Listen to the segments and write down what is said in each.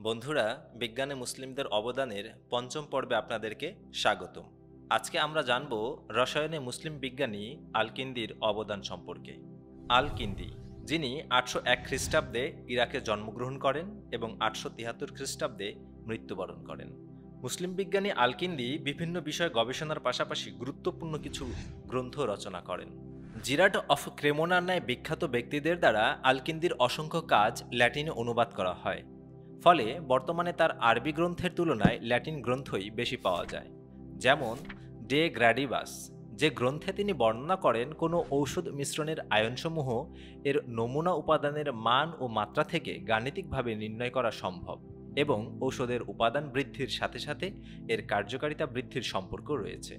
বন্ধুরা, বিজ্ঞানে মুসলিমদের অবদানের পঞ্চম পর্বে আপনাদেরকে স্বাগতম। আজকে আমরা জানব রসায়নে মুসলিম বিজ্ঞানী আল-কিন্দির অবদান সম্পর্কে। আল-কিন্দি, যিনি 801 খ্রিস্টাব্দে ইরাকে জন্মগ্রহণ করেন এবং 873 খ্রিস্টাব্দে মৃত্যুবরণ করেন। মুসলিম বিজ্ঞানী আল-কিন্দি বিভিন্ন বিষয়ে গবেষণার পাশাপাশি গুরুত্বপূর্ণ কিছু গ্রন্থ রচনা করেন। জিরাট অফ ক্রেমোনার ন্যায় বিখ্যাত ব্যক্তিদের দ্বারা আল-কিন্দির অসংখ্য কাজ ল্যাটিনে অনুবাদ করা হয়। ফলে বর্তমানে তার আরবি গ্রন্থের তুলনায় ল্যাটিন গ্রন্থই বেশি পাওয়া যায়। যেমন ডে গ্র্যাডিবাস, যে গ্রন্থে তিনি বর্ণনা করেন কোনো ঔষধ মিশ্রণের আয়নসমূহ এর নমুনা উপাদানের মান ও মাত্রা থেকে গাণিতিকভাবে নির্ণয় করা সম্ভব এবং ঔষধের উপাদান বৃদ্ধির সাথে সাথে এর কার্যকারিতা বৃদ্ধির সম্পর্ক রয়েছে।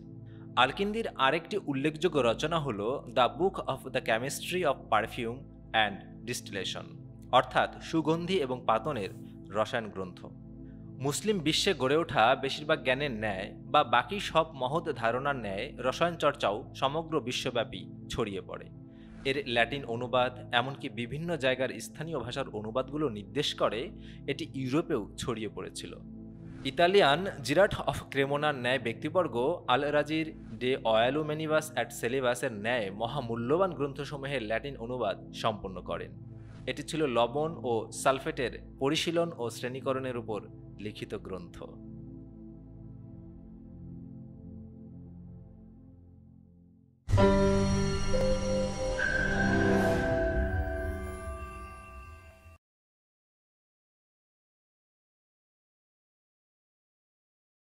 আল-কিন্দির আরেকটি উল্লেখযোগ্য রচনা হল the book of the chemistry of perfume and distillation, অর্থাৎ সুগন্ধি এবং পাতনের রসায়ন গ্রন্থ। মুসলিম বিশ্বে গড়ে ওঠা বেশিরভাগ জ্ঞানের ন্যায় বা বাকি সব মহৎ ধারণার ন্যায় রসায়ন চর্চাও সমগ্র বিশ্বব্যাপী ছড়িয়ে পড়ে। এর ল্যাটিন অনুবাদ, এমনকি বিভিন্ন জায়গার স্থানীয় ভাষার অনুবাদগুলো নির্দেশ করে এটি ইউরোপেও ছড়িয়ে পড়েছিল। ইতালিয়ান জিরাট অফ ক্রেমোনার ন্যায় ব্যক্তিবর্গ আল রাজির ডে অয়ালুমেনিবাস অ্যাট সেলিবাসের ন্যায় মহামূল্যবান গ্রন্থসমূহের ল্যাটিন অনুবাদ সম্পন্ন করেন। এটি ছিল লবণ ও সালফেটের পরিশীলন ও শ্রেণীকরণের উপর লিখিত গ্রন্থ।